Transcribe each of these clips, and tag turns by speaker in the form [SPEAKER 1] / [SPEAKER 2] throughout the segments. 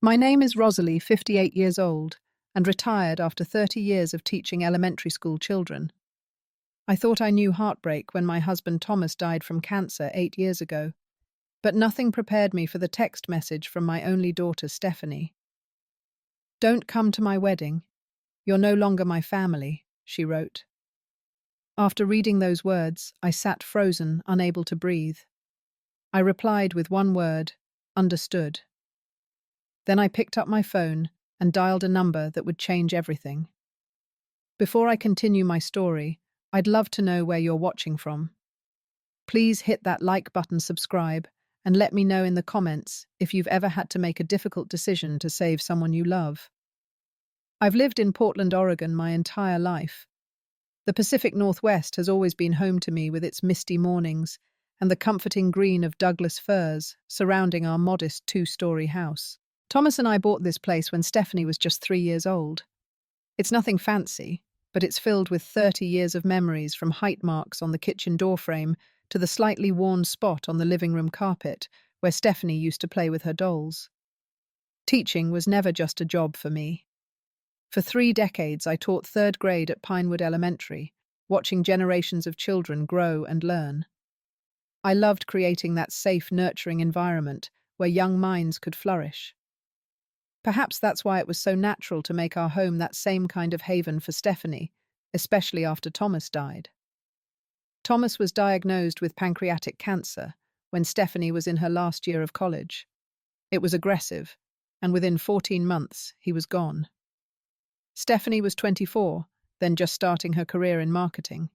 [SPEAKER 1] My name is Rosalie, 58 years old, and retired after 30 years of teaching elementary school children. I thought I knew heartbreak when my husband Thomas died from cancer 8 years ago, but nothing prepared me for the text message from my only daughter, Stephanie. "Don't come to my wedding. You're no longer my family," she wrote. After reading those words, I sat frozen, unable to breathe. I replied with one word: understood. Then I picked up my phone and dialed a number that would change everything. Before I continue my story, I'd love to know where you're watching from. Please hit that like button, subscribe, and let me know in the comments if you've ever had to make a difficult decision to save someone you love. I've lived in Portland, Oregon my entire life. The Pacific Northwest has always been home to me with its misty mornings and the comforting green of Douglas firs surrounding our modest two-story house. Thomas and I bought this place when Stephanie was just 3 years old. It's nothing fancy, but it's filled with 30 years of memories, from height marks on the kitchen doorframe to the slightly worn spot on the living room carpet where Stephanie used to play with her dolls. Teaching was never just a job for me. For 3 decades, I taught third grade at Pinewood Elementary, watching generations of children grow and learn. I loved creating that safe, nurturing environment where young minds could flourish. Perhaps that's why it was so natural to make our home that same kind of haven for Stephanie, especially after Thomas died. Thomas was diagnosed with pancreatic cancer when Stephanie was in her last year of college. It was aggressive, and within 14 months, he was gone. Stephanie was 24, then just starting her career in marketing.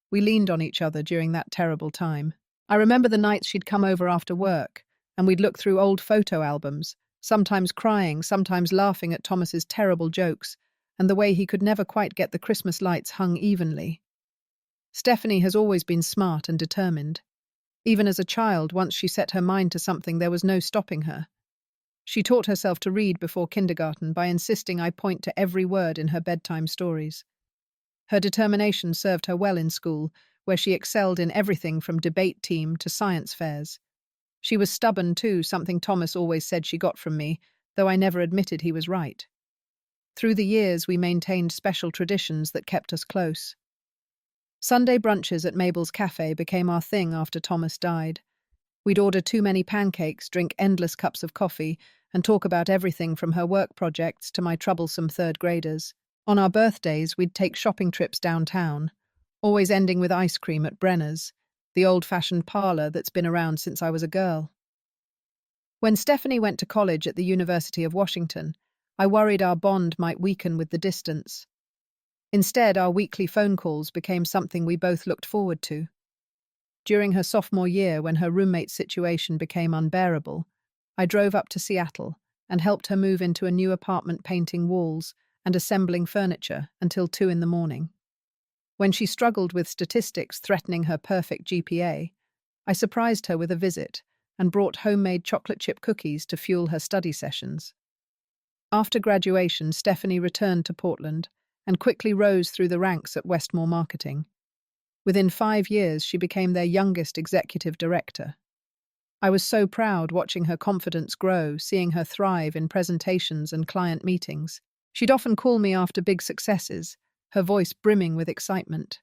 [SPEAKER 1] We leaned on each other during that terrible time. I remember the nights she'd come over after work, and we'd look through old photo albums, sometimes crying, sometimes laughing at Thomas's terrible jokes and the way he could never quite get the Christmas lights hung evenly. Stephanie has always been smart and determined. Even as a child, once she set her mind to something, there was no stopping her. She taught herself to read before kindergarten by insisting I point to every word in her bedtime stories. Her determination served her well in school, where she excelled in everything from debate team to science fairs. She was stubborn too, something Thomas always said she got from me, though I never admitted he was right. Through the years, we maintained special traditions that kept us close. Sunday brunches at Mabel's Cafe became our thing after Thomas died. We'd order too many pancakes, drink endless cups of coffee, and talk about everything from her work projects to my troublesome third graders. On our birthdays, we'd take shopping trips downtown, always ending with ice cream at Brenner's, the old-fashioned parlor that's been around since I was a girl. When Stephanie went to college at the University of Washington, I worried our bond might weaken with the distance. Instead, our weekly phone calls became something we both looked forward to. During her sophomore year, when her roommate's situation became unbearable, I drove up to Seattle and helped her move into a new apartment, painting walls and assembling furniture until 2 in the morning. When she struggled with statistics threatening her perfect GPA, I surprised her with a visit and brought homemade chocolate chip cookies to fuel her study sessions. After graduation, Stephanie returned to Portland and quickly rose through the ranks at Westmore Marketing. Within 5 years, she became their youngest executive director. I was so proud watching her confidence grow, seeing her thrive in presentations and client meetings. She'd often call me after big successes, her voice brimming with excitement.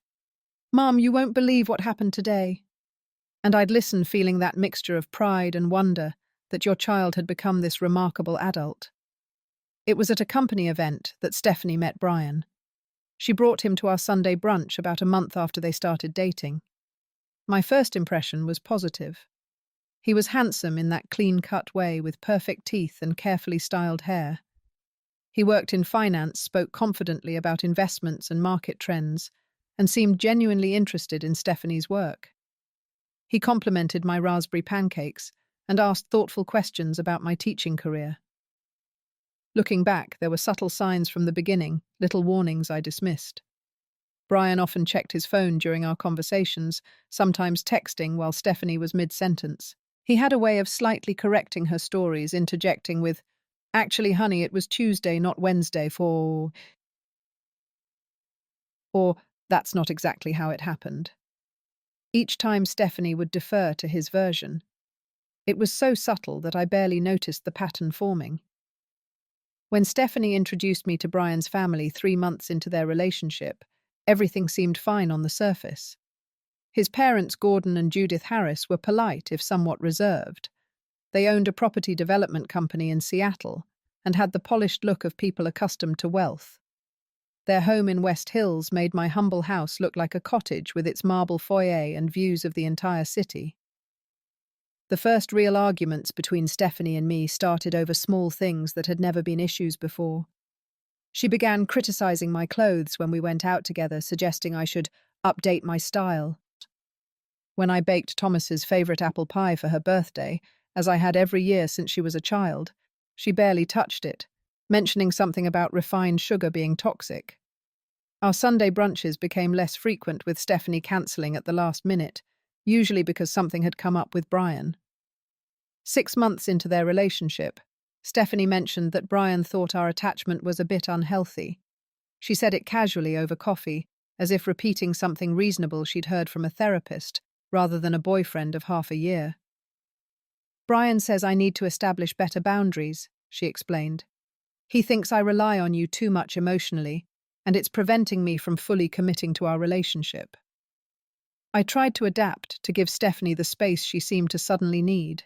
[SPEAKER 1] "Mom, you won't believe what happened today." And I'd listen, feeling that mixture of pride and wonder that your child had become this remarkable adult. It was at a company event that Stephanie met Brian. She brought him to our Sunday brunch about a month after they started dating. My first impression was positive. He was handsome in that clean-cut way, with perfect teeth and carefully styled hair. He worked in finance, spoke confidently about investments and market trends, and seemed genuinely interested in Stephanie's work. He complimented my raspberry pancakes and asked thoughtful questions about my teaching career. Looking back, there were subtle signs from the beginning, little warnings I dismissed. Brian often checked his phone during our conversations, sometimes texting while Stephanie was mid-sentence. He had a way of slightly correcting her stories, interjecting with, "Actually, honey, it was Tuesday, not Wednesday or that's not exactly how it happened." Each time Stephanie would defer to his version. It was so subtle that I barely noticed the pattern forming. When Stephanie introduced me to Brian's family 3 months into their relationship, everything seemed fine on the surface. His parents, Gordon and Judith Harris, were polite, if somewhat reserved. They owned a property development company in Seattle and had the polished look of people accustomed to wealth. Their home in West Hills made my humble house look like a cottage with its marble foyer and views of the entire city. The first real arguments between Stephanie and me started over small things that had never been issues before. She began criticizing my clothes when we went out together, suggesting I should update my style. When I baked Thomas's favorite apple pie for her birthday, as I had every year since she was a child, she barely touched it, mentioning something about refined sugar being toxic. Our Sunday brunches became less frequent, with Stephanie cancelling at the last minute, usually because something had come up with Brian. 6 months into their relationship, Stephanie mentioned that Brian thought our attachment was a bit unhealthy. She said it casually over coffee, as if repeating something reasonable she'd heard from a therapist, rather than a boyfriend of half a year. Brian says I need to establish better boundaries, she explained. He thinks I rely on you too much emotionally, and it's preventing me from fully committing to our relationship. I tried to adapt to give Stephanie the space she seemed to suddenly need.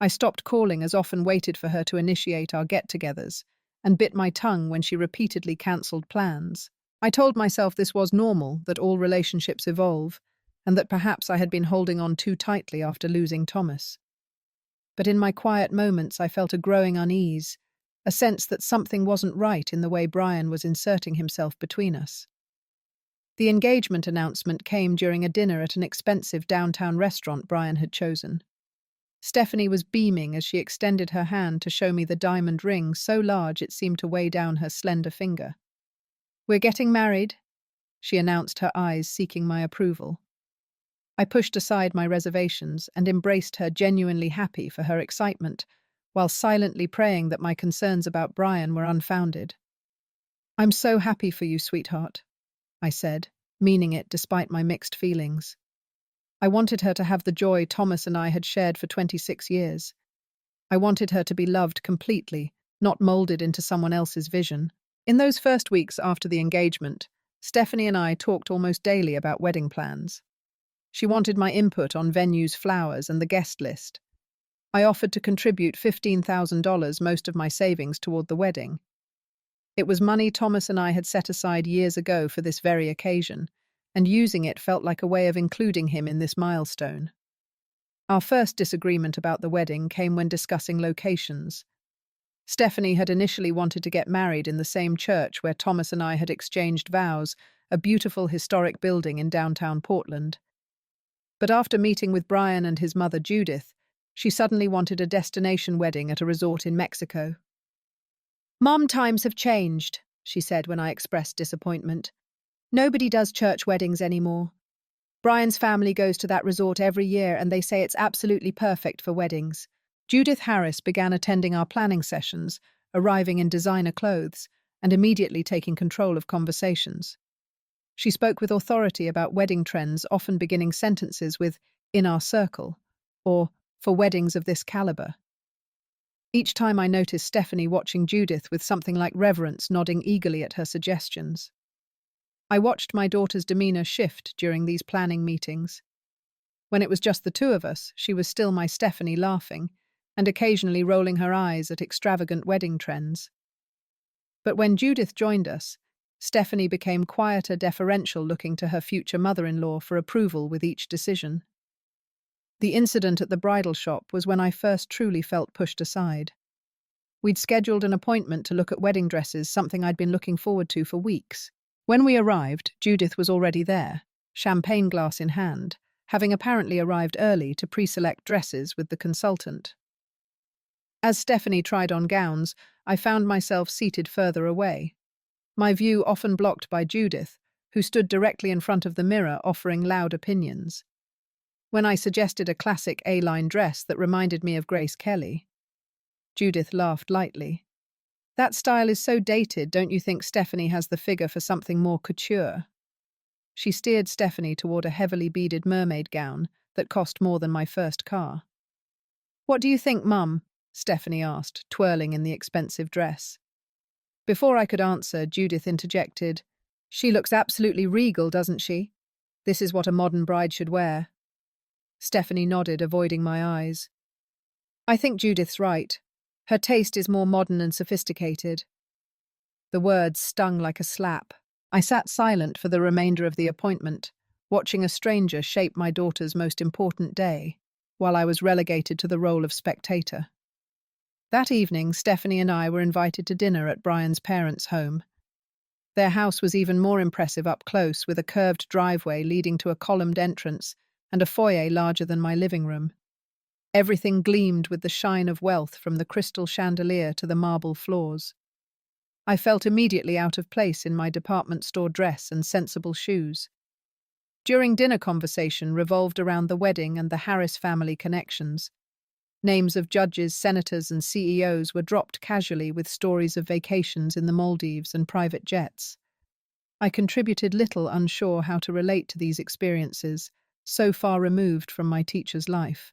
[SPEAKER 1] I stopped calling as often, waited for her to initiate our get-togethers, and bit my tongue when she repeatedly cancelled plans. I told myself this was normal, that all relationships evolve, and that perhaps I had been holding on too tightly after losing Thomas. But in my quiet moments I felt a growing unease, a sense that something wasn't right in the way Brian was inserting himself between us. The engagement announcement came during a dinner at an expensive downtown restaurant Brian had chosen. Stephanie was beaming as she extended her hand to show me the diamond ring, so large it seemed to weigh down her slender finger. "We're getting married," she announced, her eyes seeking my approval. I pushed aside my reservations and embraced her, genuinely happy for her excitement, while silently praying that my concerns about Brian were unfounded. "I'm so happy for you, sweetheart," I said, meaning it despite my mixed feelings. I wanted her to have the joy Thomas and I had shared for 26 years. I wanted her to be loved completely, not molded into someone else's vision. In those first weeks after the engagement, Stephanie and I talked almost daily about wedding plans. She wanted my input on venues, flowers, and the guest list. I offered to contribute $15,000, most of my savings, toward the wedding. It was money Thomas and I had set aside years ago for this very occasion, and using it felt like a way of including him in this milestone. Our first disagreement about the wedding came when discussing locations. Stephanie had initially wanted to get married in the same church where Thomas and I had exchanged vows, a beautiful historic building in downtown Portland. But after meeting with Brian and his mother Judith, she suddenly wanted a destination wedding at a resort in Mexico. "Mom, times have changed," she said when I expressed disappointment. "Nobody does church weddings anymore. Brian's family goes to that resort every year and they say it's absolutely perfect for weddings." Judith Harris began attending our planning sessions, arriving in designer clothes, and immediately taking control of conversations. She spoke with authority about wedding trends, often beginning sentences with "in our circle" or "for weddings of this caliber." Each time I noticed Stephanie watching Judith with something like reverence, nodding eagerly at her suggestions. I watched my daughter's demeanor shift during these planning meetings. When it was just the two of us, she was still my Stephanie, laughing and occasionally rolling her eyes at extravagant wedding trends. But when Judith joined us, Stephanie became quieter, deferential, looking to her future mother-in-law for approval with each decision. The incident at the bridal shop was when I first truly felt pushed aside. We'd scheduled an appointment to look at wedding dresses, something I'd been looking forward to for weeks. When we arrived, Judith was already there, champagne glass in hand, having apparently arrived early to pre-select dresses with the consultant. As Stephanie tried on gowns, I found myself seated further away, my view often blocked by Judith, who stood directly in front of the mirror offering loud opinions. When I suggested a classic A-line dress that reminded me of Grace Kelly, Judith laughed lightly. "That style is so dated, don't you think Stephanie has the figure for something more couture?" She steered Stephanie toward a heavily beaded mermaid gown that cost more than my first car. "What do you think, Mum?" Stephanie asked, twirling in the expensive dress. Before I could answer, Judith interjected, "She looks absolutely regal, doesn't she? This is what a modern bride should wear." Stephanie nodded, avoiding my eyes. "I think Judith's right. Her taste is more modern and sophisticated." The words stung like a slap. I sat silent for the remainder of the appointment, watching a stranger shape my daughter's most important day, while I was relegated to the role of spectator. That evening, Stephanie and I were invited to dinner at Brian's parents' home. Their house was even more impressive up close, with a curved driveway leading to a columned entrance and a foyer larger than my living room. Everything gleamed with the shine of wealth, from the crystal chandelier to the marble floors. I felt immediately out of place in my department store dress and sensible shoes. During dinner, conversation revolved around the wedding and the Harris family connections. Names of judges, senators, and CEOs were dropped casually, with stories of vacations in the Maldives and private jets. I contributed little, unsure how to relate to these experiences, so far removed from my teacher's life.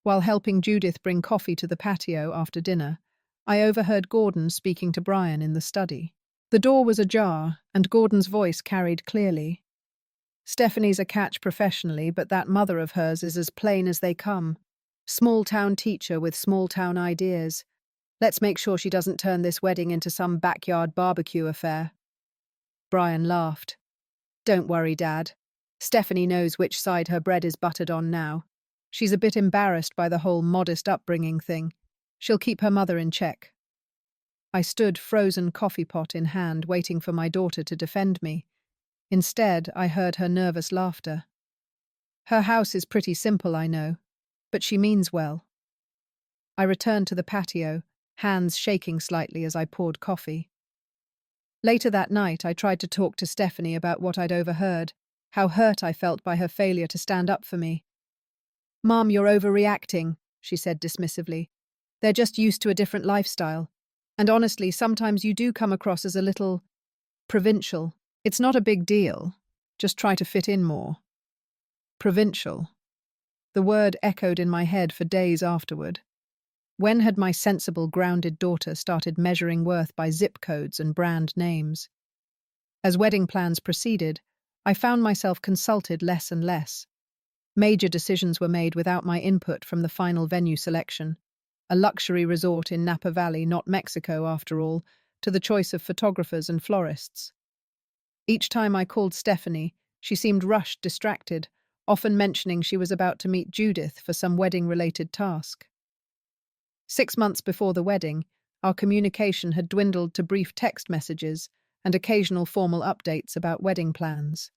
[SPEAKER 1] While helping Judith bring coffee to the patio after dinner, I overheard Gordon speaking to Brian in the study. The door was ajar, and Gordon's voice carried clearly. "Stephanie's a catch professionally, but that mother of hers is as plain as they come. Small-town teacher with small-town ideas. Let's make sure she doesn't turn this wedding into some backyard barbecue affair." Brian laughed. "Don't worry, Dad. Stephanie knows which side her bread is buttered on now. She's a bit embarrassed by the whole modest upbringing thing. She'll keep her mother in check." I stood, frozen coffee pot in hand, waiting for my daughter to defend me. Instead, I heard her nervous laughter. "Her house is pretty simple, I know, but she means well." I returned to the patio, hands shaking slightly as I poured coffee. Later that night, I tried to talk to Stephanie about what I'd overheard, how hurt I felt by her failure to stand up for me. "Mom, you're overreacting," she said dismissively. "They're just used to a different lifestyle. And honestly, sometimes you do come across as a little provincial. It's not a big deal. Just try to fit in more." Provincial. The word echoed in my head for days afterward. When had my sensible, grounded daughter started measuring worth by zip codes and brand names? As wedding plans proceeded, I found myself consulted less and less. Major decisions were made without my input, from the final venue selection, a luxury resort in Napa Valley, not Mexico after all, to the choice of photographers and florists. Each time I called Stephanie, she seemed rushed, distracted, often mentioning she was about to meet Judith for some wedding-related task. 6 months before the wedding, our communication had dwindled to brief text messages and occasional formal updates about wedding plans.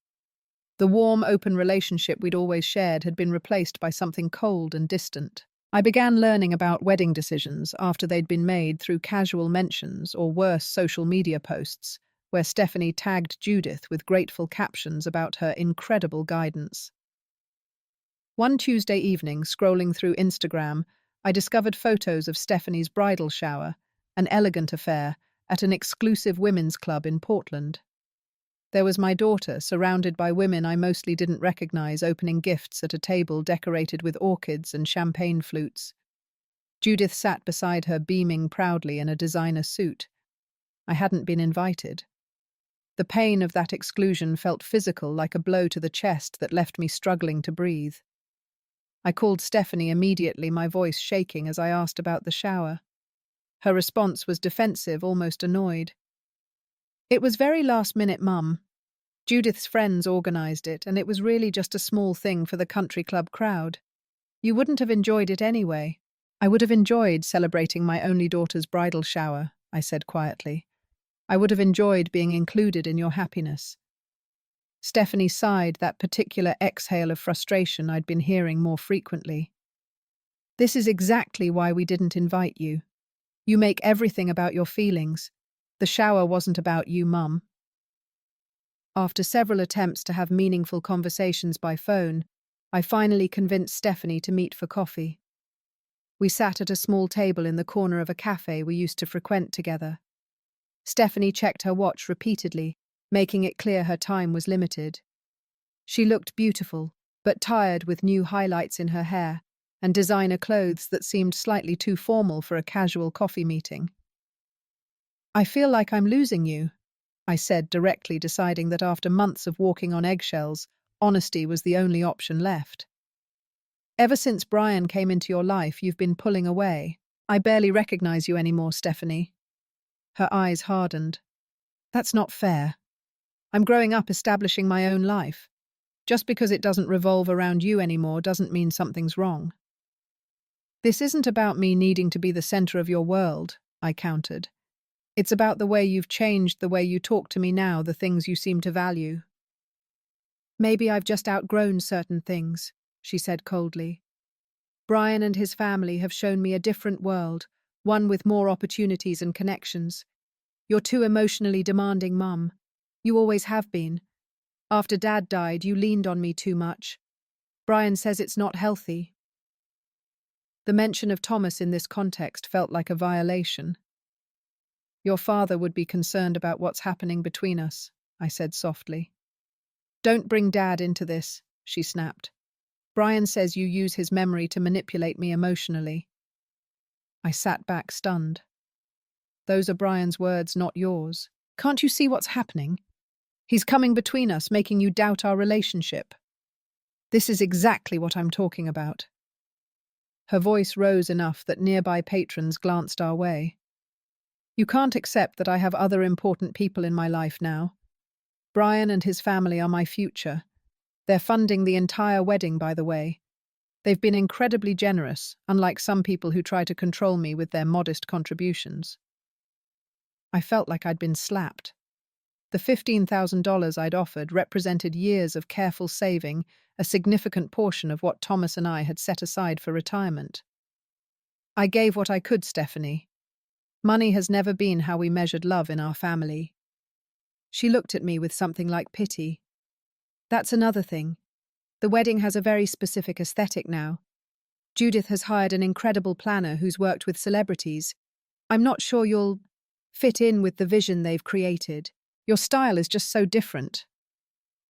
[SPEAKER 1] The warm, open relationship we'd always shared had been replaced by something cold and distant. I began learning about wedding decisions after they'd been made through casual mentions or worse, social media posts, where Stephanie tagged Judith with grateful captions about her incredible guidance. One Tuesday evening, scrolling through Instagram, I discovered photos of Stephanie's bridal shower, an elegant affair, at an exclusive women's club in Portland. There was my daughter, surrounded by women I mostly didn't recognize, opening gifts at a table decorated with orchids and champagne flutes. Judith sat beside her, beaming proudly in a designer suit. I hadn't been invited. The pain of that exclusion felt physical, like a blow to the chest that left me struggling to breathe. I called Stephanie immediately, my voice shaking as I asked about the shower. Her response was defensive, almost annoyed. "It was very last minute, Mum. Judith's friends organized it, and it was really just a small thing for the country club crowd. You wouldn't have enjoyed it anyway." "I would have enjoyed celebrating my only daughter's bridal shower," I said quietly. "I would have enjoyed being included in your happiness." Stephanie sighed, that particular exhale of frustration I'd been hearing more frequently. "This is exactly why we didn't invite you. You make everything about your feelings. The shower wasn't about you, Mum." After several attempts to have meaningful conversations by phone, I finally convinced Stephanie to meet for coffee. We sat at a small table in the corner of a cafe we used to frequent together. Stephanie checked her watch repeatedly, making it clear her time was limited. She looked beautiful, but tired, with new highlights in her hair and designer clothes that seemed slightly too formal for a casual coffee meeting. "I feel like I'm losing you," I said directly, deciding that after months of walking on eggshells, honesty was the only option left. "Ever since Brian came into your life, you've been pulling away. I barely recognize you anymore, Stephanie." Her eyes hardened. "That's not fair. I'm growing up establishing my own life. Just because it doesn't revolve around you anymore doesn't mean something's wrong." "This isn't about me needing to be the center of your world," I countered. "It's about the way you've changed, the way you talk to me now, the things you seem to value." "Maybe I've just outgrown certain things," she said coldly. "Brian and his family have shown me a different world, one with more opportunities and connections. You're too emotionally demanding, Mum. You always have been. After Dad died, you leaned on me too much. Brian says it's not healthy." The mention of Thomas in this context felt like a violation. "Your father would be concerned about what's happening between us," I said softly. "Don't bring Dad into this," she snapped. "Brian says you use his memory to manipulate me emotionally." I sat back stunned. "Those are Brian's words, not yours. Can't you see what's happening? He's coming between us, making you doubt our relationship." "This is exactly what I'm talking about." Her voice rose enough that nearby patrons glanced our way. "You can't accept that I have other important people in my life now. Brian and his family are my future. They're funding the entire wedding, by the way. They've been incredibly generous, unlike some people who try to control me with their modest contributions." I felt like I'd been slapped. The $15,000 I'd offered represented years of careful saving, a significant portion of what Thomas and I had set aside for retirement. "I gave what I could, Stephanie. Money has never been how we measured love in our family." She looked at me with something like pity. "That's another thing. The wedding has a very specific aesthetic now. Judith has hired an incredible planner who's worked with celebrities. I'm not sure you'll fit in with the vision they've created. Your style is just so different."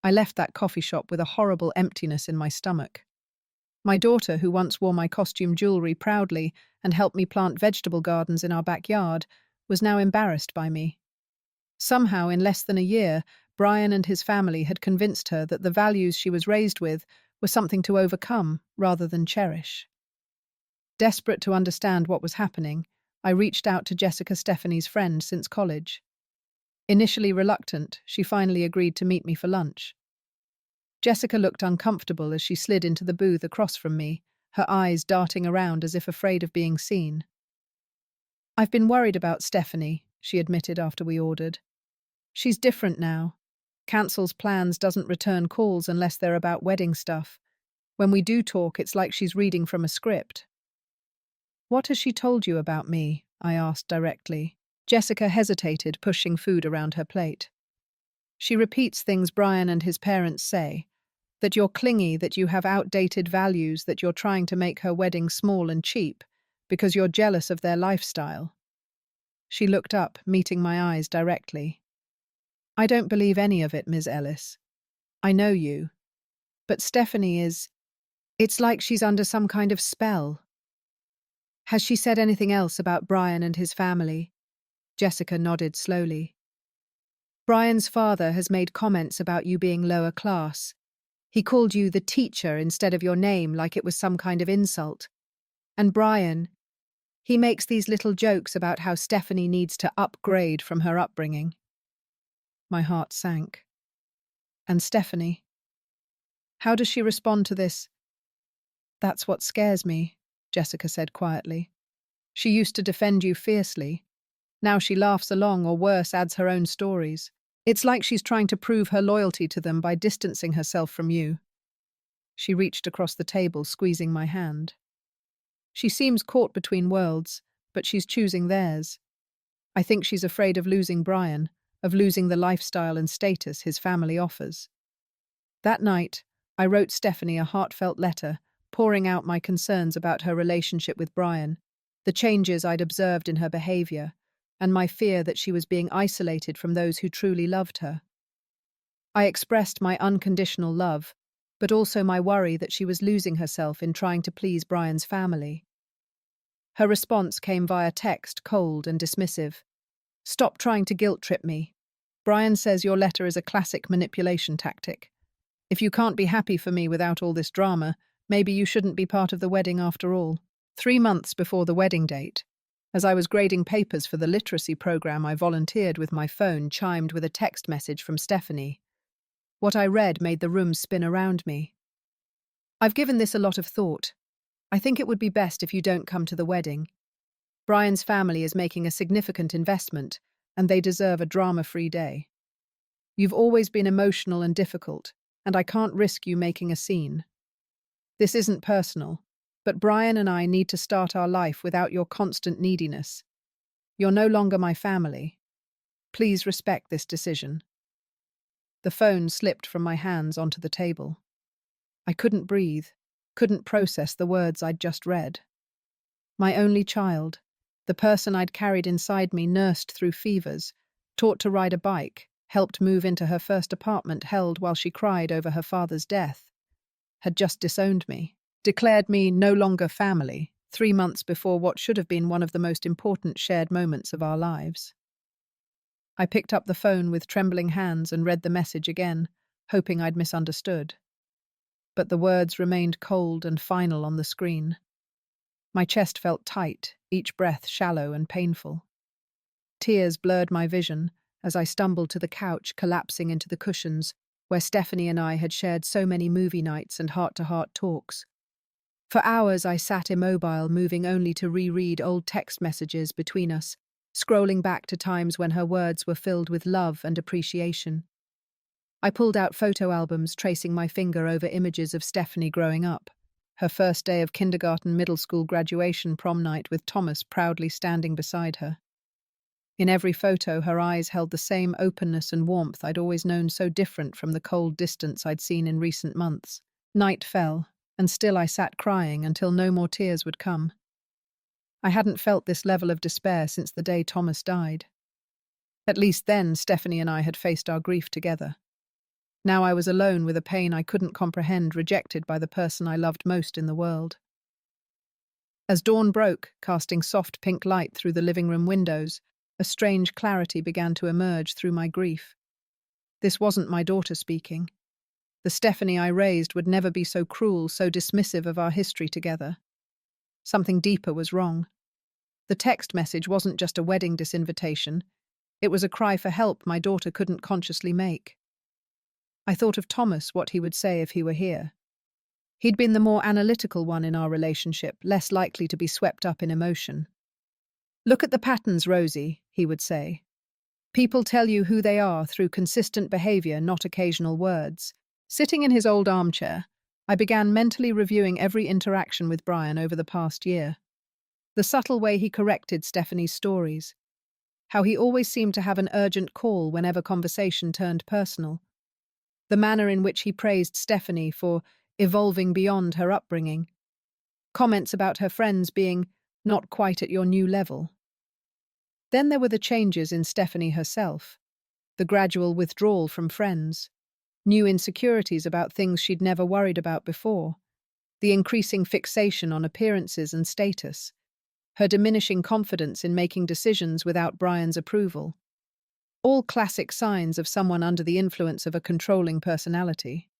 [SPEAKER 1] I left that coffee shop with a horrible emptiness in my stomach. My daughter, who once wore my costume jewelry proudly and helped me plant vegetable gardens in our backyard, was now embarrassed by me. Somehow, in less than a year, Brian and his family had convinced her that the values she was raised with were something to overcome rather than cherish. Desperate to understand what was happening, I reached out to Jessica, Stephanie's friend since college. Initially reluctant, she finally agreed to meet me for lunch. Jessica looked uncomfortable as she slid into the booth across from me, her eyes darting around as if afraid of being seen. "I've been worried about Stephanie," she admitted after we ordered. "She's different now. Cancels plans, doesn't return calls unless they're about wedding stuff. When we do talk, it's like she's reading from a script." "What has she told you about me?" I asked directly. Jessica hesitated, pushing food around her plate. "She repeats things Brian and his parents say. That you're clingy, that you have outdated values, that you're trying to make her wedding small and cheap because you're jealous of their lifestyle." She looked up, meeting my eyes directly. "I don't believe any of it, Ms. Ellis. I know you. But Stephanie is... It's like she's under some kind of spell." "Has she said anything else about Brian and his family?" Jessica nodded slowly. "Brian's father has made comments about you being lower class. He called you the teacher instead of your name, like it was some kind of insult. And Brian, he makes these little jokes about how Stephanie needs to upgrade from her upbringing." My heart sank. "And Stephanie? How does she respond to this?" "That's what scares me," Jessica said quietly. "She used to defend you fiercely. Now she laughs along, or worse, adds her own stories. It's like she's trying to prove her loyalty to them by distancing herself from you." She reached across the table, squeezing my hand. "She seems caught between worlds, but she's choosing theirs. I think she's afraid of losing Brian, of losing the lifestyle and status his family offers." That night, I wrote Stephanie a heartfelt letter, pouring out my concerns about her relationship with Brian, the changes I'd observed in her behavior, and my fear that she was being isolated from those who truly loved her. I expressed my unconditional love, but also my worry that she was losing herself in trying to please Brian's family. Her response came via text, cold and dismissive. "Stop trying to guilt-trip me. Brian says your letter is a classic manipulation tactic. If you can't be happy for me without all this drama, maybe you shouldn't be part of the wedding after all." 3 months before the wedding date, as I was grading papers for the literacy program I volunteered with, my phone chimed with a text message from Stephanie. What I read made the room spin around me. "I've given this a lot of thought. I think it would be best if you don't come to the wedding. Brian's family is making a significant investment, and they deserve a drama-free day. You've always been emotional and difficult, and I can't risk you making a scene. This isn't personal, but Brian and I need to start our life without your constant neediness. You're no longer my family. Please respect this decision." The phone slipped from my hands onto the table. I couldn't breathe, couldn't process the words I'd just read. My only child, the person I'd carried inside me, nursed through fevers, taught to ride a bike, helped move into her first apartment, held while she cried over her father's death, had just disowned me, declared me no longer family, 3 months before what should have been one of the most important shared moments of our lives. I picked up the phone with trembling hands and read the message again, hoping I'd misunderstood. But the words remained cold and final on the screen. My chest felt tight, each breath shallow and painful. Tears blurred my vision as I stumbled to the couch, collapsing into the cushions, where Stephanie and I had shared so many movie nights and heart-to-heart talks. For hours I sat immobile, moving only to reread old text messages between us, scrolling back to times when her words were filled with love and appreciation. I pulled out photo albums, tracing my finger over images of Stephanie growing up. Her first day of kindergarten, middle school, graduation, prom night, with Thomas proudly standing beside her. In every photo, her eyes held the same openness and warmth I'd always known, so different from the cold distance I'd seen in recent months. Night fell, and still I sat crying until no more tears would come. I hadn't felt this level of despair since the day Thomas died. At least then, Stephanie and I had faced our grief together. Now I was alone with a pain I couldn't comprehend, rejected by the person I loved most in the world. As dawn broke, casting soft pink light through the living room windows, a strange clarity began to emerge through my grief. This wasn't my daughter speaking. The Stephanie I raised would never be so cruel, so dismissive of our history together. Something deeper was wrong. The text message wasn't just a wedding disinvitation. It was a cry for help my daughter couldn't consciously make. I thought of Thomas, what he would say if he were here. He'd been the more analytical one in our relationship, less likely to be swept up in emotion. "Look at the patterns, Rosie," he would say. "People tell you who they are through consistent behavior, not occasional words." Sitting in his old armchair, I began mentally reviewing every interaction with Brian over the past year. The subtle way he corrected Stephanie's stories. How he always seemed to have an urgent call whenever conversation turned personal. The manner in which he praised Stephanie for evolving beyond her upbringing. Comments about her friends being not quite at your new level. Then there were the changes in Stephanie herself. The gradual withdrawal from friends. New insecurities about things she'd never worried about before. The increasing fixation on appearances and status. Her diminishing confidence in making decisions without Brian's approval. All classic signs of someone under the influence of a controlling personality.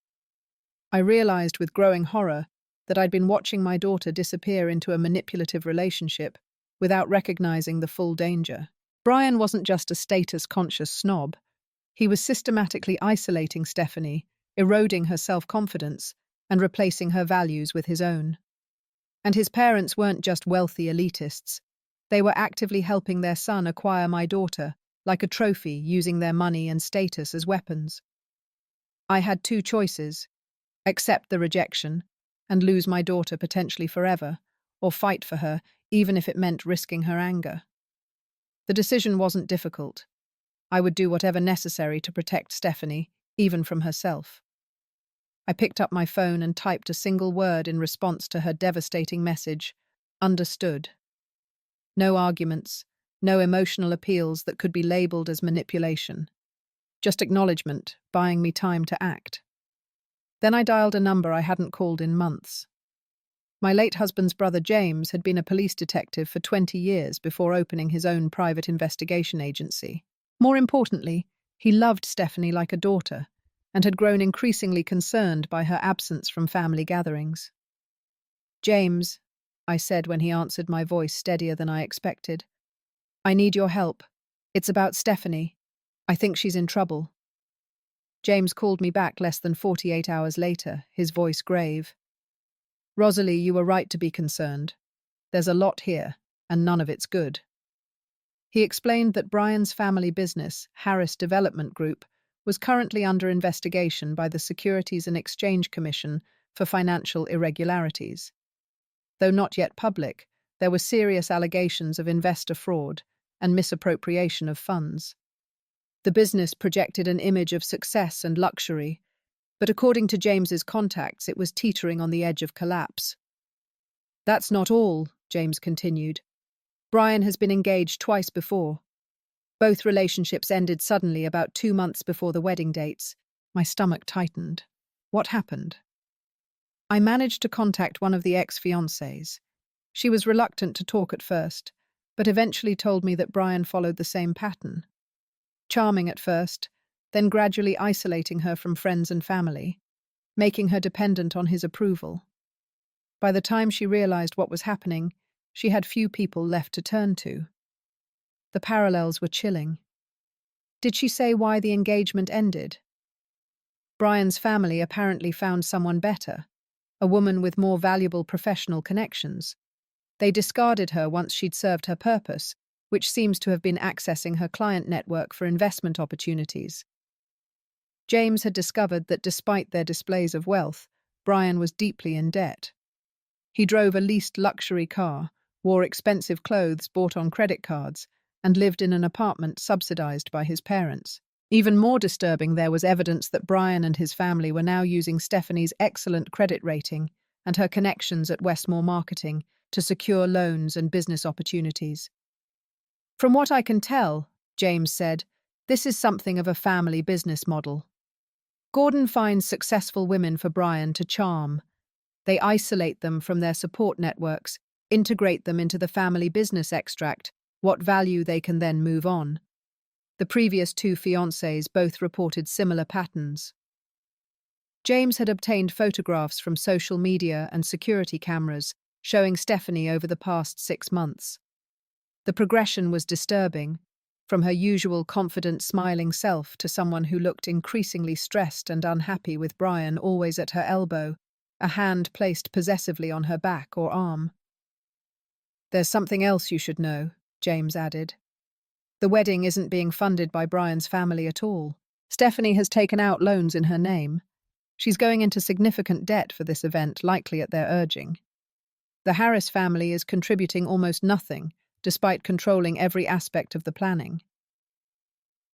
[SPEAKER 1] I realized with growing horror that I'd been watching my daughter disappear into a manipulative relationship without recognizing the full danger. Brian wasn't just a status-conscious snob. He was systematically isolating Stephanie, eroding her self-confidence, and replacing her values with his own. And his parents weren't just wealthy elitists. They were actively helping their son acquire my daughter, like a trophy, using their money and status as weapons. I had two choices: accept the rejection and lose my daughter potentially forever, or fight for her, even if it meant risking her anger. The decision wasn't difficult. I would do whatever necessary to protect Stephanie, even from herself. I picked up my phone and typed a single word in response to her devastating message: understood. No arguments, no emotional appeals that could be labeled as manipulation. Just acknowledgement, buying me time to act. Then I dialed a number I hadn't called in months. My late husband's brother James had been a police detective for 20 years before opening his own private investigation agency. More importantly, he loved Stephanie like a daughter and had grown increasingly concerned by her absence from family gatherings. "James," I said when he answered, my voice steadier than I expected, "I need your help. It's about Stephanie. I think she's in trouble." James called me back less than 48 hours later, his voice grave. "Rosalie, you were right to be concerned. There's a lot here, and none of it's good." He explained that Brian's family business, Harris Development Group, was currently under investigation by the Securities and Exchange Commission for financial irregularities. Though not yet public, there were serious allegations of investor fraud and misappropriation of funds. The business projected an image of success and luxury, but according to James's contacts, it was teetering on the edge of collapse. "That's not all," James continued. "Brian has been engaged twice before. Both relationships ended suddenly about 2 months before the wedding dates." My stomach tightened. What happened? I managed to contact one of the ex-fiancées. She was reluctant to talk at first, but eventually told me that Brian followed the same pattern. Charming at first, then gradually isolating her from friends and family, making her dependent on his approval. By the time she realized what was happening, she had few people left to turn to. The parallels were chilling. Did she say why the engagement ended? Brian's family apparently found someone better, a woman with more valuable professional connections. They discarded her once she'd served her purpose, which seems to have been accessing her client network for investment opportunities. James had discovered that despite their displays of wealth, Brian was deeply in debt. He drove a leased luxury car, wore expensive clothes bought on credit cards, and lived in an apartment subsidized by his parents. Even more disturbing, there was evidence that Brian and his family were now using Stephanie's excellent credit rating and her connections at Westmore Marketing to secure loans and business opportunities. "From what I can tell," James said, "this is something of a family business model. Gordon finds successful women for Brian to charm. They isolate them from their support networks, integrate them into the family business extract, what value they can then move on." The previous 2 fiancés both reported similar patterns. James had obtained photographs from social media and security cameras showing Stephanie over the past 6 months. The progression was disturbing, from her usual confident, smiling self to someone who looked increasingly stressed and unhappy with Brian always at her elbow, a hand placed possessively on her back or arm. "There's something else you should know," James added. "The wedding isn't being funded by Brian's family at all. Stephanie has taken out loans in her name. She's going into significant debt for this event, likely at their urging. The Harris family is contributing almost nothing, despite controlling every aspect of the planning."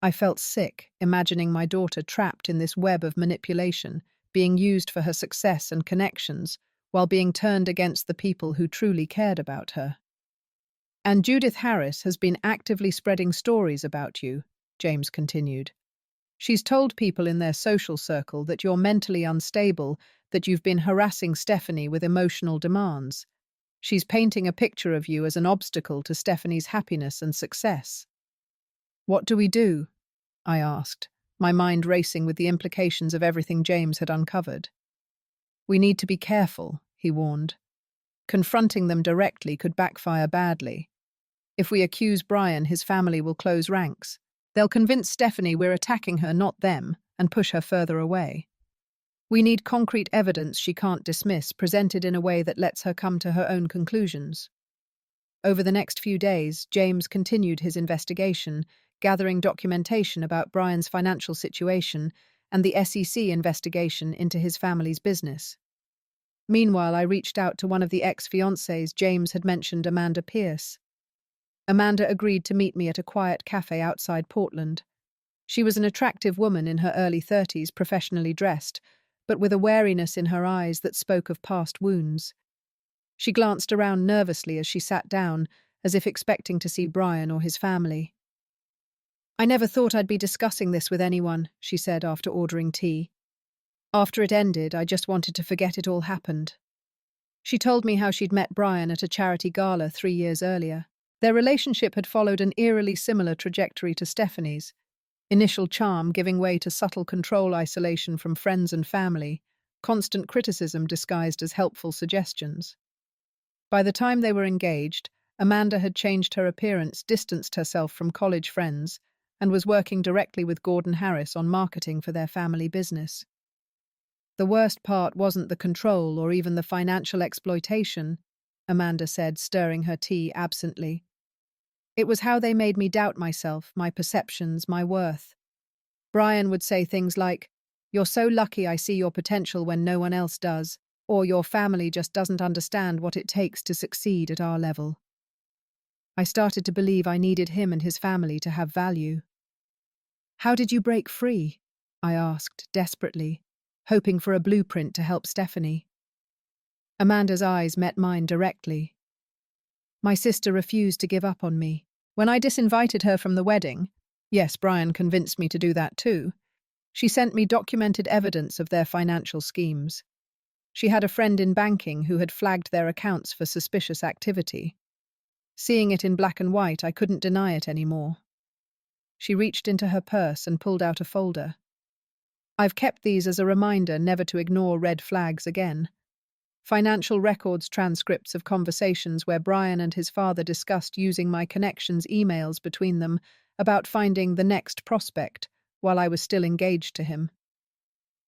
[SPEAKER 1] I felt sick, imagining my daughter trapped in this web of manipulation, being used for her success and connections, while being turned against the people who truly cared about her. "And Judith Harris has been actively spreading stories about you," James continued. "She's told people in their social circle that you're mentally unstable, that you've been harassing Stephanie with emotional demands. She's painting a picture of you as an obstacle to Stephanie's happiness and success." "What do we do?" I asked, my mind racing with the implications of everything James had uncovered. "We need to be careful," he warned. "Confronting them directly could backfire badly. If we accuse Brian, his family will close ranks. They'll convince Stephanie we're attacking her, not them, and push her further away. We need concrete evidence she can't dismiss, presented in a way that lets her come to her own conclusions." Over the next few days, James continued his investigation, gathering documentation about Brian's financial situation and the SEC investigation into his family's business. Meanwhile, I reached out to one of the ex-fiancées James had mentioned, Amanda Pierce. Amanda agreed to meet me at a quiet cafe outside Portland. She was an attractive woman in her early 30s, professionally dressed, but with a wariness in her eyes that spoke of past wounds. She glanced around nervously as she sat down, as if expecting to see Brian or his family. "I never thought I'd be discussing this with anyone," she said after ordering tea. After it ended, I just wanted to forget it all happened. She told me how she'd met Brian at a charity gala 3 years earlier. Their relationship had followed an eerily similar trajectory to Stephanie's, initial charm giving way to subtle control isolation from friends and family, constant criticism disguised as helpful suggestions. By the time they were engaged, Amanda had changed her appearance, distanced herself from college friends, and was working directly with Gordon Harris on marketing for their family business. The worst part wasn't the control or even the financial exploitation, Amanda said, stirring her tea absently. It was how they made me doubt myself, my perceptions, my worth. Brian would say things like, "You're so lucky I see your potential when no one else does," or "Your family just doesn't understand what it takes to succeed at our level." I started to believe I needed him and his family to have value. "How did you break free?" I asked, desperately, hoping for a blueprint to help Stephanie. Amanda's eyes met mine directly. My sister refused to give up on me. When I disinvited her from the wedding, yes, Brian convinced me to do that too, she sent me documented evidence of their financial schemes. She had a friend in banking who had flagged their accounts for suspicious activity. Seeing it in black and white, I couldn't deny it anymore. She reached into her purse and pulled out a folder. "I've kept these as a reminder never to ignore red flags again." Financial records, transcripts of conversations where Brian and his father discussed using my connections, emails between them about finding the next prospect while I was still engaged to him.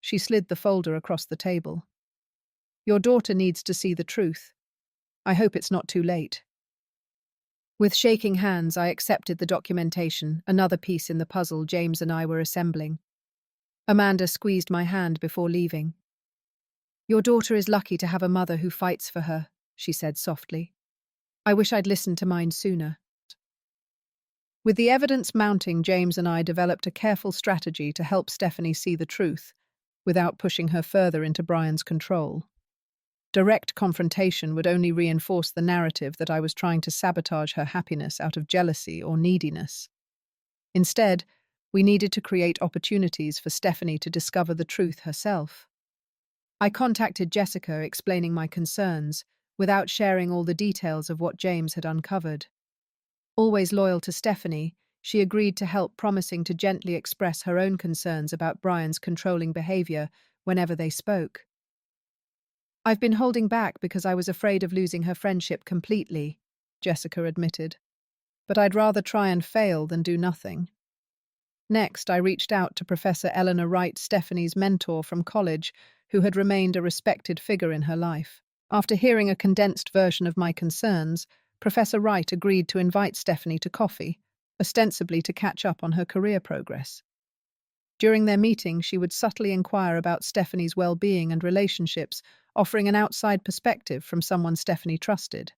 [SPEAKER 1] She slid the folder across the table. "Your daughter needs to see the truth. I hope it's not too late." With shaking hands, I accepted the documentation, another piece in the puzzle James and I were assembling. Amanda squeezed my hand before leaving. "Your daughter is lucky to have a mother who fights for her," she said softly. "I wish I'd listened to mine sooner." With the evidence mounting, James and I developed a careful strategy to help Stephanie see the truth, without pushing her further into Brian's control. Direct confrontation would only reinforce the narrative that I was trying to sabotage her happiness out of jealousy or neediness. Instead, we needed to create opportunities for Stephanie to discover the truth herself. I contacted Jessica, explaining my concerns, without sharing all the details of what James had uncovered. Always loyal to Stephanie, she agreed to help, promising to gently express her own concerns about Brian's controlling behavior whenever they spoke. "I've been holding back because I was afraid of losing her friendship completely," Jessica admitted. "But I'd rather try and fail than do nothing." Next, I reached out to Professor Eleanor Wright, Stephanie's mentor from college, who had remained a respected figure in her life. After hearing a condensed version of my concerns, Professor Wright agreed to invite Stephanie to coffee, ostensibly to catch up on her career progress. During their meeting, she would subtly inquire about Stephanie's well-being and relationships, offering an outside perspective from someone Stephanie trusted.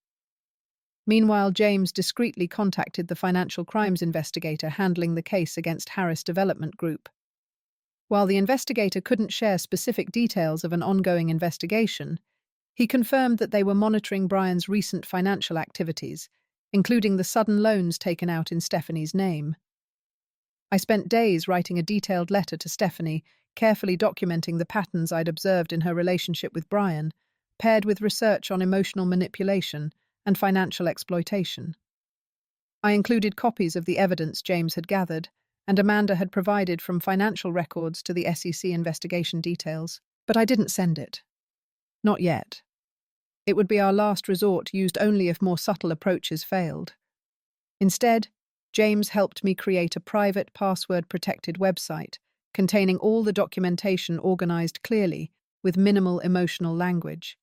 [SPEAKER 1] Meanwhile, James discreetly contacted the financial crimes investigator handling the case against Harris Development Group. While the investigator couldn't share specific details of an ongoing investigation, he confirmed that they were monitoring Brian's recent financial activities, including the sudden loans taken out in Stephanie's name. I spent days writing a detailed letter to Stephanie, carefully documenting the patterns I'd observed in her relationship with Brian, paired with research on emotional manipulation and financial exploitation. I included copies of the evidence James had gathered, and Amanda had provided, from financial records to the SEC investigation details, but I didn't send it. Not yet. It would be our last resort, used only if more subtle approaches failed. Instead, James helped me create a private, password-protected website containing all the documentation organized clearly, with minimal emotional language.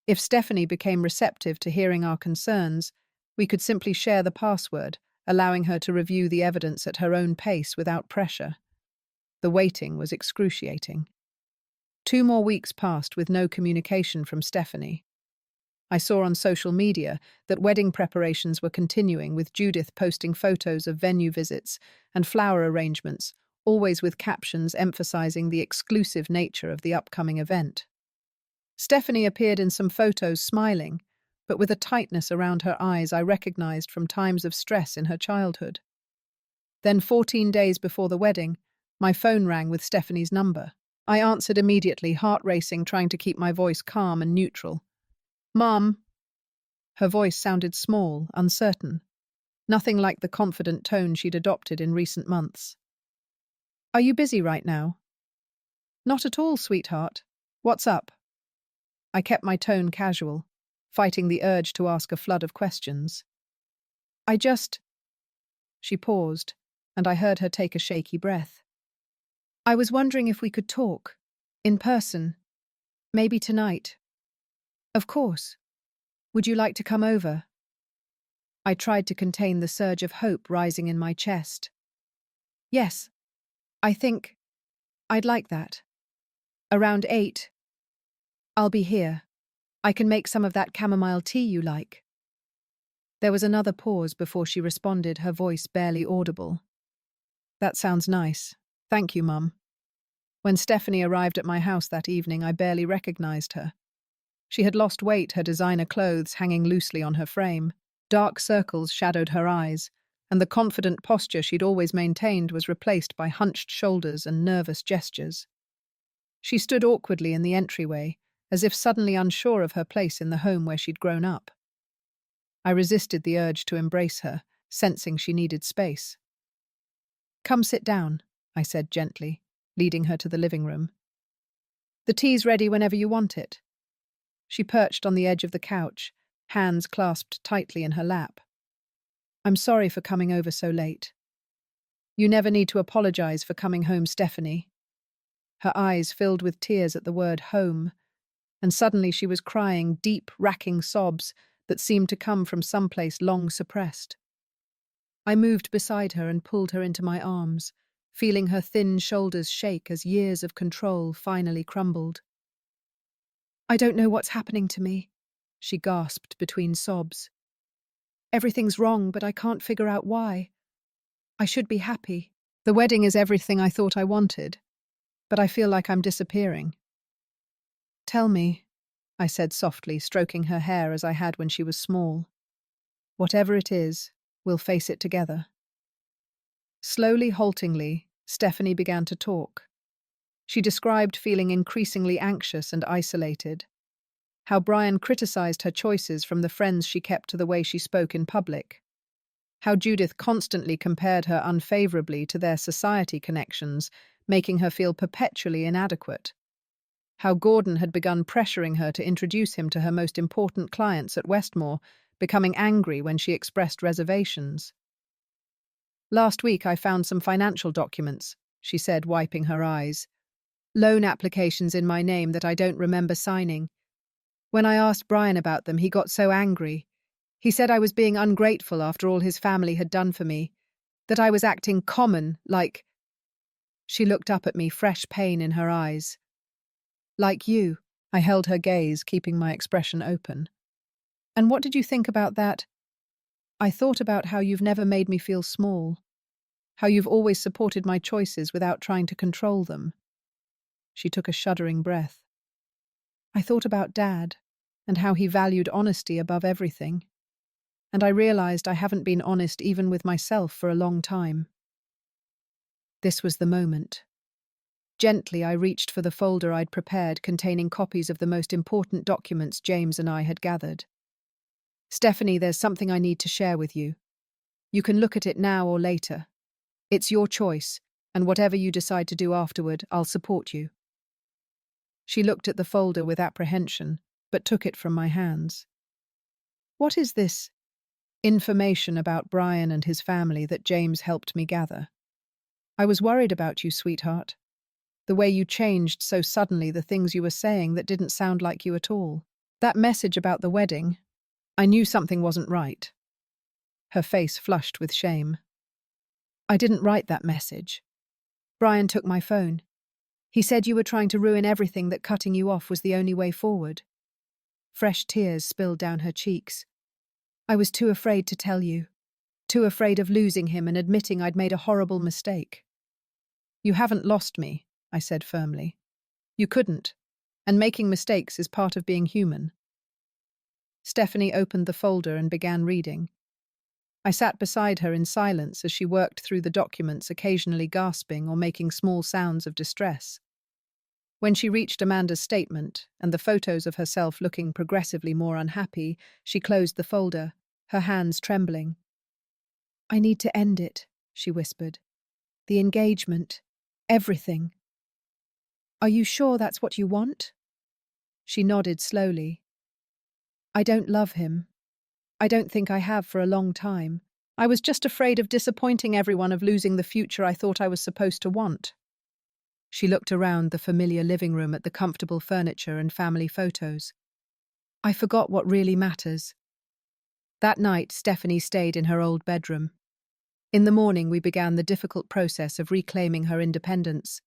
[SPEAKER 1] If Stephanie became receptive to hearing our concerns, we could simply share the password, allowing her to review the evidence at her own pace without pressure. The waiting was excruciating. 2 more weeks passed with no communication from Stephanie. I saw on social media that wedding preparations were continuing, with Judith posting photos of venue visits and flower arrangements, always with captions emphasizing the exclusive nature of the upcoming event. Stephanie appeared in some photos smiling, but with a tightness around her eyes I recognized from times of stress in her childhood. Then, 14 days before the wedding, my phone rang with Stephanie's number. I answered immediately, heart racing, trying to keep my voice calm and neutral. Mom. Her voice sounded small, uncertain, nothing like the confident tone she'd adopted in recent months. Are you busy right now? Not at all, sweetheart. What's up? I kept my tone casual, fighting the urge to ask a flood of questions. I just... She paused, and I heard her take a shaky breath. I was wondering if we could talk. In person. Maybe tonight. Of course. Would you like to come over? I tried to contain the surge of hope rising in my chest. Yes. I think... I'd like that. Around 8. I'll be here. I can make some of that chamomile tea you like. There was another pause before she responded, her voice barely audible. That sounds nice. Thank you, Mum. When Stephanie arrived at my house that evening, I barely recognized her. She had lost weight, her designer clothes hanging loosely on her frame. Dark circles shadowed her eyes, and the confident posture she'd always maintained was replaced by hunched shoulders and nervous gestures. She stood awkwardly in the entryway, as if suddenly unsure of her place in the home where she'd grown up. I resisted the urge to embrace her, sensing she needed space. Come sit down, I said gently, leading her to the living room. The tea's ready whenever you want it. She perched on the edge of the couch, hands clasped tightly in her lap. I'm sorry for coming over so late. You never need to apologize for coming home, Stephanie. Her eyes filled with tears at the word home, and suddenly she was crying deep, racking sobs that seemed to come from someplace long suppressed. I moved beside her and pulled her into my arms, feeling her thin shoulders shake as years of control finally crumbled. I don't know what's happening to me, she gasped between sobs. Everything's wrong, but I can't figure out why. I should be happy. The wedding is everything I thought I wanted, but I feel like I'm disappearing. Tell me, I said softly, stroking her hair as I had when she was small. Whatever it is, we'll face it together. Slowly, haltingly, Stephanie began to talk. She described feeling increasingly anxious and isolated, how Brian criticized her choices from the friends she kept to the way she spoke in public, how Judith constantly compared her unfavorably to their society connections, making her feel perpetually inadequate, how Gordon had begun pressuring her to introduce him to her most important clients at Westmore, becoming angry when she expressed reservations. Last week I found some financial documents, she said, wiping her eyes. Loan applications in my name that I don't remember signing. When I asked Brian about them, he got so angry. He said I was being ungrateful after all his family had done for me, that I was acting common, like... She looked up at me, fresh pain in her eyes. Like you. I held her gaze, keeping my expression open. And what did you think about that? I thought about how you've never made me feel small, how you've always supported my choices without trying to control them. She took a shuddering breath. I thought about Dad, and how he valued honesty above everything. And I realized I haven't been honest even with myself for a long time. This was the moment. Gently, I reached for the folder I'd prepared containing copies of the most important documents James and I had gathered. Stephanie, there's something I need to share with you. You can look at it now or later. It's your choice, and whatever you decide to do afterward, I'll support you. She looked at the folder with apprehension, but took it from my hands. What is this? Information about Brian and his family that James helped me gather. I was worried about you, sweetheart. The way you changed so suddenly, the things you were saying that didn't sound like you at all. That message about the wedding, I knew something wasn't right. Her face flushed with shame. I didn't write that message. Brian took my phone. He said you were trying to ruin everything, that cutting you off was the only way forward. Fresh tears spilled down her cheeks. I was too afraid to tell you. Too afraid of losing him and admitting I'd made a horrible mistake. You haven't lost me, I said firmly. You couldn't, and making mistakes is part of being human. Stephanie opened the folder and began reading. I sat beside her in silence as she worked through the documents, occasionally gasping or making small sounds of distress. When she reached Amanda's statement and the photos of herself looking progressively more unhappy, she closed the folder, her hands trembling. "I need to end it," she whispered. "The engagement. Everything. Are you sure that's what you want?" She nodded slowly. "I don't love him. I don't think I have for a long time. I was just afraid of disappointing everyone, of losing the future I thought I was supposed to want." She looked around the familiar living room at the comfortable furniture and family photos. "I forgot what really matters." That night, Stephanie stayed in her old bedroom. In the morning, we began the difficult process of reclaiming her independence.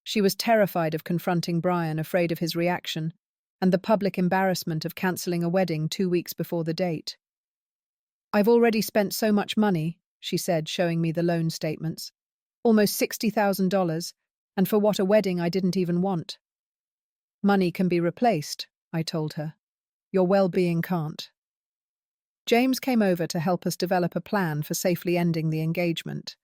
[SPEAKER 1] She was terrified of confronting Brian, afraid of his reaction, and the public embarrassment of cancelling a wedding 2 weeks before the date. "I've already spent so much money," she said, showing me the loan statements. "Almost $60,000, and for what, a wedding I didn't even want." "Money can be replaced," I told her. "Your well-being can't." James came over to help us develop a plan for safely ending the engagement.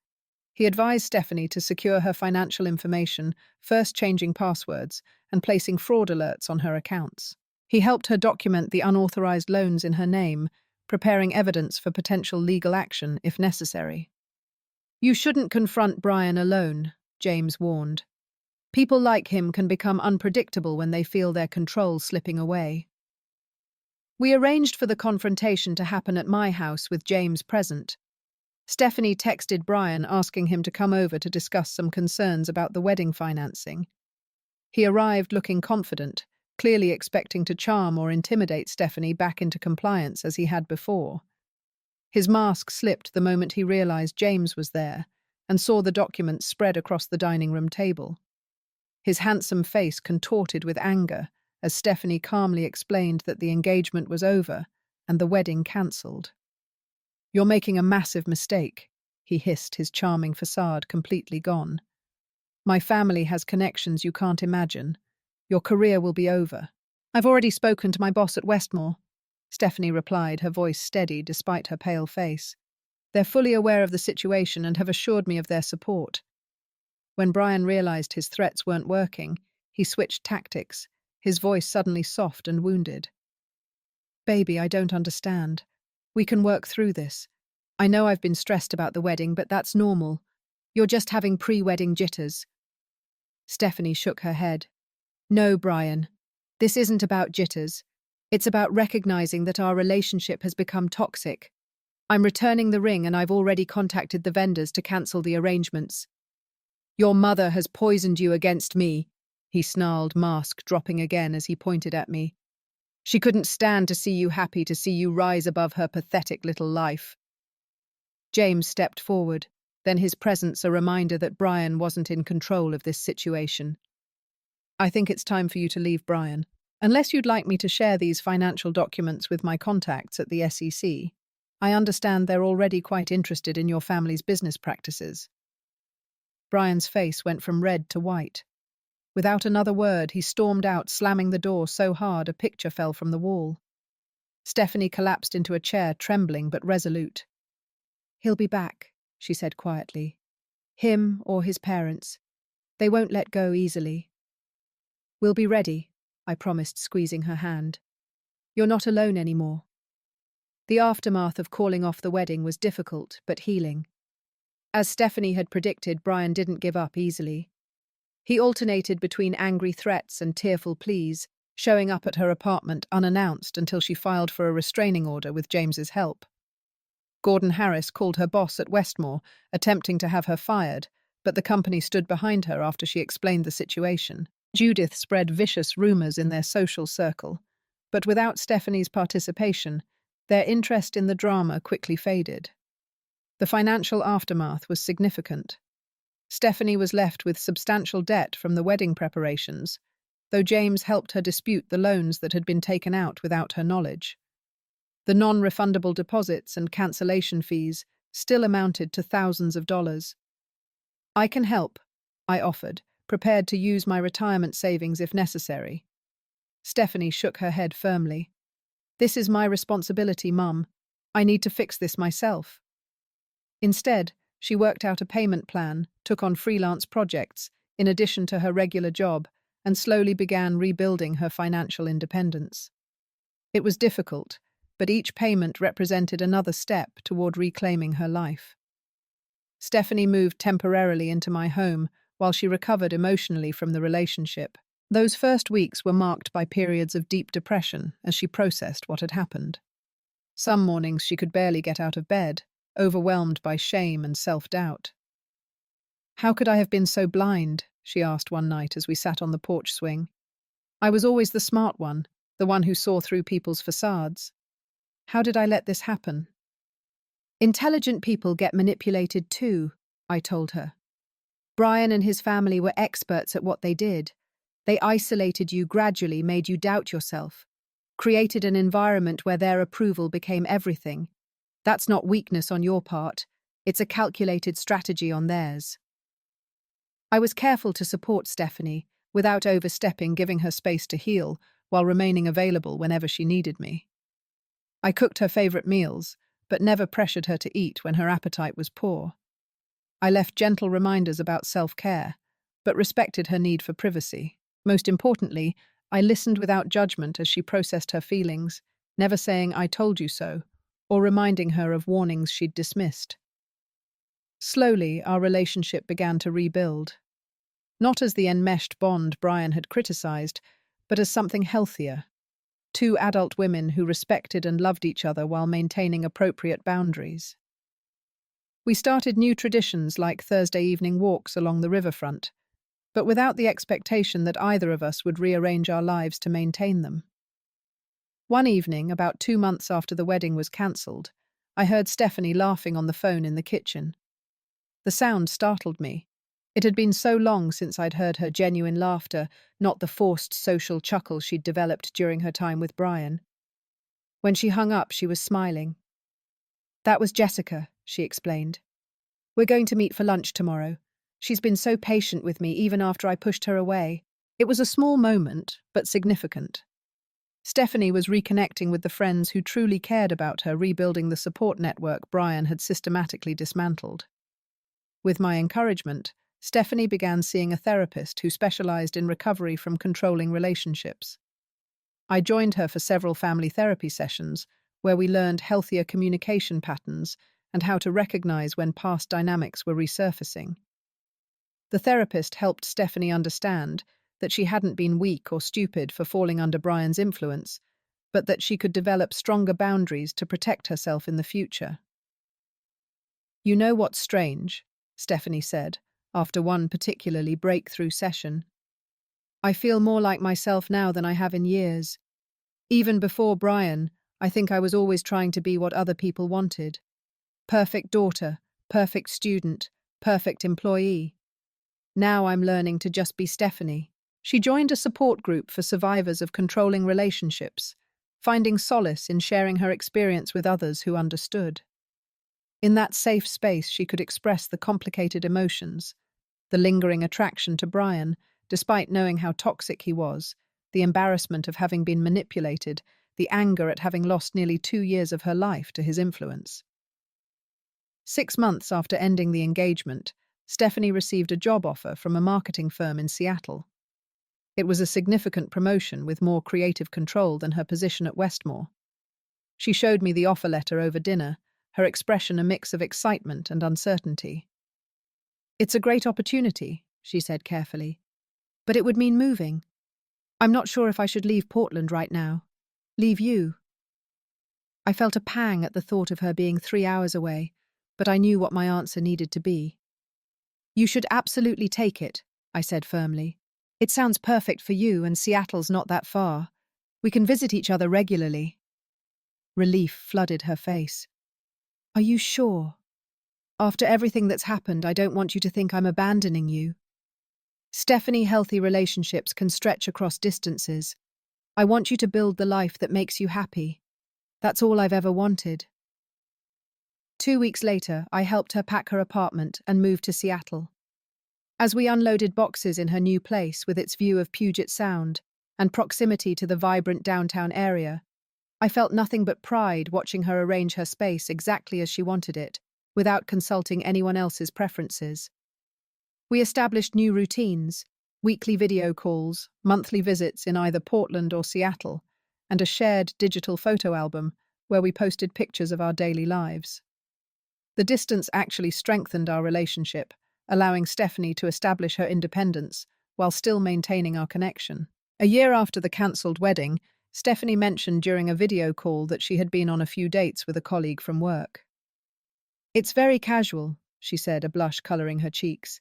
[SPEAKER 1] He advised Stephanie to secure her financial information, first changing passwords and placing fraud alerts on her accounts. He helped her document the unauthorized loans in her name, preparing evidence for potential legal action if necessary. "You shouldn't confront Brian alone," James warned. "People like him can become unpredictable when they feel their control slipping away." We arranged for the confrontation to happen at my house with James present. Stephanie texted Brian asking him to come over to discuss some concerns about the wedding financing. He arrived looking confident, clearly expecting to charm or intimidate Stephanie back into compliance as he had before. His mask slipped the moment he realized James was there and saw the documents spread across the dining room table. His handsome face contorted with anger as Stephanie calmly explained that the engagement was over and the wedding cancelled. "You're making a massive mistake," he hissed, his charming facade completely gone. "My family has connections you can't imagine. Your career will be over." "I've already spoken to my boss at Westmore," Stephanie replied, her voice steady despite her pale face. "They're fully aware of the situation and have assured me of their support." When Brian realized his threats weren't working, he switched tactics, his voice suddenly soft and wounded. "Baby, I don't understand. We can work through this. I know I've been stressed about the wedding, but that's normal. You're just having pre-wedding jitters." Stephanie shook her head. "No, Brian. This isn't about jitters. It's about recognizing that our relationship has become toxic. I'm returning the ring and I've already contacted the vendors to cancel the arrangements." "Your mother has poisoned you against me," he snarled, mask dropping again as he pointed at me. "She couldn't stand to see you happy, to see you rise above her pathetic little life." James stepped forward, then his presence a reminder that Brian wasn't in control of this situation. "I think it's time for you to leave, Brian. Unless you'd like me to share these financial documents with my contacts at the SEC. I understand they're already quite interested in your family's business practices." Brian's face went from red to white. Without another word, he stormed out, slamming the door so hard a picture fell from the wall. Stephanie collapsed into a chair, trembling but resolute. "He'll be back," she said quietly. "Him or his parents. They won't let go easily." "We'll be ready," I promised, squeezing her hand. "You're not alone anymore." The aftermath of calling off the wedding was difficult but healing. As Stephanie had predicted, Brian didn't give up easily. He alternated between angry threats and tearful pleas, showing up at her apartment unannounced until she filed for a restraining order with James's help. Gordon Harris called her boss at Westmore, attempting to have her fired, but the company stood behind her after she explained the situation. Judith spread vicious rumors in their social circle, but without Stephanie's participation, their interest in the drama quickly faded. The financial aftermath was significant. Stephanie was left with substantial debt from the wedding preparations, though James helped her dispute the loans that had been taken out without her knowledge. The non-refundable deposits and cancellation fees still amounted to thousands of dollars. "I can help," I offered, prepared to use my retirement savings if necessary. Stephanie shook her head firmly. "This is my responsibility, Mum. I need to fix this myself." Instead, she worked out a payment plan, took on freelance projects, in addition to her regular job, and slowly began rebuilding her financial independence. It was difficult, but each payment represented another step toward reclaiming her life. Stephanie moved temporarily into my home while she recovered emotionally from the relationship. Those first weeks were marked by periods of deep depression as she processed what had happened. Some mornings she could barely get out of bed, overwhelmed by shame and self-doubt. "How could I have been so blind?" she asked one night as we sat on the porch swing. "I was always the smart one, the one who saw through people's facades. How did I let this happen?" "Intelligent people get manipulated too," I told her. "Brian and his family were experts at what they did. They isolated you gradually, made you doubt yourself, created an environment where their approval became everything. That's not weakness on your part. It's a calculated strategy on theirs." I was careful to support Stephanie, without overstepping, giving her space to heal, while remaining available whenever she needed me. I cooked her favorite meals, but never pressured her to eat when her appetite was poor. I left gentle reminders about self-care, but respected her need for privacy. Most importantly, I listened without judgment as she processed her feelings, never saying "I told you so," or reminding her of warnings she'd dismissed. Slowly, our relationship began to rebuild. Not as the enmeshed bond Brian had criticized, but as something healthier. Two adult women who respected and loved each other while maintaining appropriate boundaries. We started new traditions like Thursday evening walks along the riverfront, but without the expectation that either of us would rearrange our lives to maintain them. One evening, about 2 months after the wedding was cancelled, I heard Stephanie laughing on the phone in the kitchen. The sound startled me. It had been so long since I'd heard her genuine laughter, not the forced social chuckle she'd developed during her time with Brian. When she hung up, she was smiling. "That was Jessica," she explained. "We're going to meet for lunch tomorrow. She's been so patient with me even after I pushed her away." It was a small moment, but significant. Stephanie was reconnecting with the friends who truly cared about her, rebuilding the support network Brian had systematically dismantled. With my encouragement, Stephanie began seeing a therapist who specialized in recovery from controlling relationships. I joined her for several family therapy sessions, where we learned healthier communication patterns and how to recognize when past dynamics were resurfacing. The therapist helped Stephanie understand that she hadn't been weak or stupid for falling under Brian's influence, but that she could develop stronger boundaries to protect herself in the future. "You know what's strange?" Stephanie said, after one particularly breakthrough session. "I feel more like myself now than I have in years. Even before Brian, I think I was always trying to be what other people wanted. Perfect daughter, perfect student, perfect employee. Now I'm learning to just be Stephanie." She joined a support group for survivors of controlling relationships, finding solace in sharing her experience with others who understood. In that safe space, she could express the complicated emotions, the lingering attraction to Brian, despite knowing how toxic he was, the embarrassment of having been manipulated, the anger at having lost nearly 2 years of her life to his influence. 6 months after ending the engagement, Stephanie received a job offer from a marketing firm in Seattle. It was a significant promotion with more creative control than her position at Westmore. She showed me the offer letter over dinner, her expression a mix of excitement and uncertainty. "It's a great opportunity," she said carefully, "but it would mean moving. I'm not sure if I should leave Portland right now. Leave you." I felt a pang at the thought of her being 3 hours away, but I knew what my answer needed to be. "You should absolutely take it," I said firmly. "It sounds perfect for you, and Seattle's not that far. We can visit each other regularly." Relief flooded her face. "Are you sure? After everything that's happened, I don't want you to think I'm abandoning you. Stephanie, healthy relationships can stretch across distances. I want you to build the life that makes you happy. That's all I've ever wanted." 2 weeks later, I helped her pack her apartment and move to Seattle. As we unloaded boxes in her new place with its view of Puget Sound and proximity to the vibrant downtown area, I felt nothing but pride watching her arrange her space exactly as she wanted it, without consulting anyone else's preferences. We established new routines, Weekly video calls, monthly visits in either Portland or Seattle, and a shared digital photo album where we posted pictures of our daily lives. The distance actually strengthened our relationship, allowing Stephanie to establish her independence while still maintaining our connection. A year after the cancelled wedding, Stephanie mentioned during a video call that she had been on a few dates with a colleague from work. "It's very casual," she said, a blush colouring her cheeks.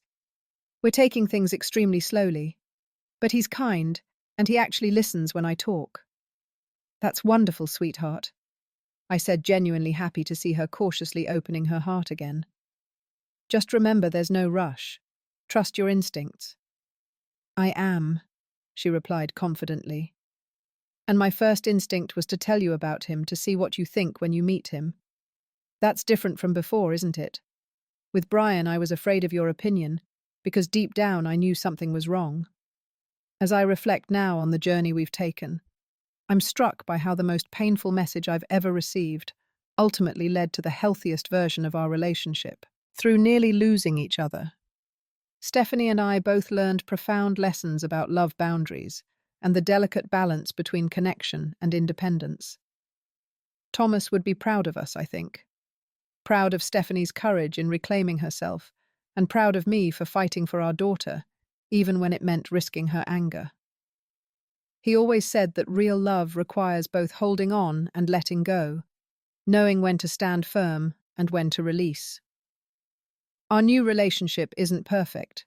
[SPEAKER 1] "We're taking things extremely slowly. But he's kind, and he actually listens when I talk." "That's wonderful, sweetheart," I said, genuinely happy to see her cautiously opening her heart again. "Just remember there's no rush. Trust your instincts." "I am," she replied confidently. "And my first instinct was to tell you about him to see what you think when you meet him. That's different from before, isn't it? With Brian, I was afraid of your opinion, because deep down I knew something was wrong. As I reflect now on the journey we've taken, I'm struck by how the most painful message I've ever received ultimately led to the healthiest version of our relationship. Through nearly losing each other, Stephanie and I both learned profound lessons about love boundaries and the delicate balance between connection and independence. Thomas would be proud of us, I think. Proud of Stephanie's courage in reclaiming herself, and proud of me for fighting for our daughter, even when it meant risking her anger. He always said that real love requires both holding on and letting go, knowing when to stand firm and when to release. Our new relationship isn't perfect.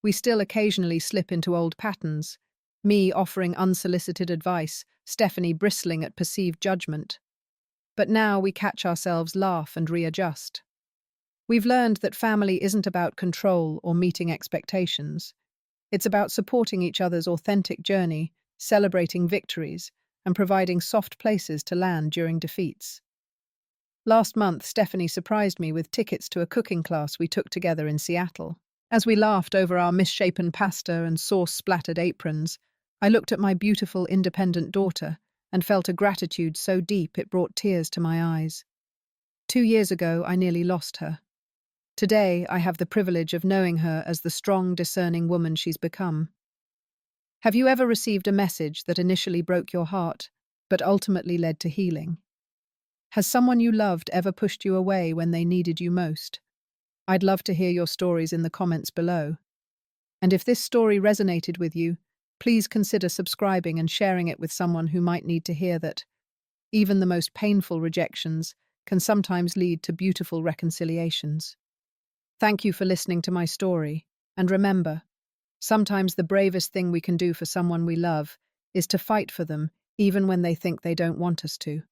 [SPEAKER 1] We still occasionally slip into old patterns, me offering unsolicited advice, Stephanie bristling at perceived judgment. But now we catch ourselves laugh and readjust. We've learned that family isn't about control or meeting expectations. It's about supporting each other's authentic journey, celebrating victories, and providing soft places to land during defeats. Last month, Stephanie surprised me with tickets to a cooking class we took together in Seattle. As we laughed over our misshapen pasta and sauce-splattered aprons, I looked at my beautiful, independent daughter and felt a gratitude so deep it brought tears to my eyes. 2 years ago, I nearly lost her. Today, I have the privilege of knowing her as the strong, discerning woman she's become. Have you ever received a message that initially broke your heart, but ultimately led to healing? Has someone you loved ever pushed you away when they needed you most? I'd love to hear your stories in the comments below. And if this story resonated with you, please consider subscribing and sharing it with someone who might need to hear that even the most painful rejections can sometimes lead to beautiful reconciliations. Thank you for listening to my story, and remember, sometimes the bravest thing we can do for someone we love is to fight for them even when they think they don't want us to.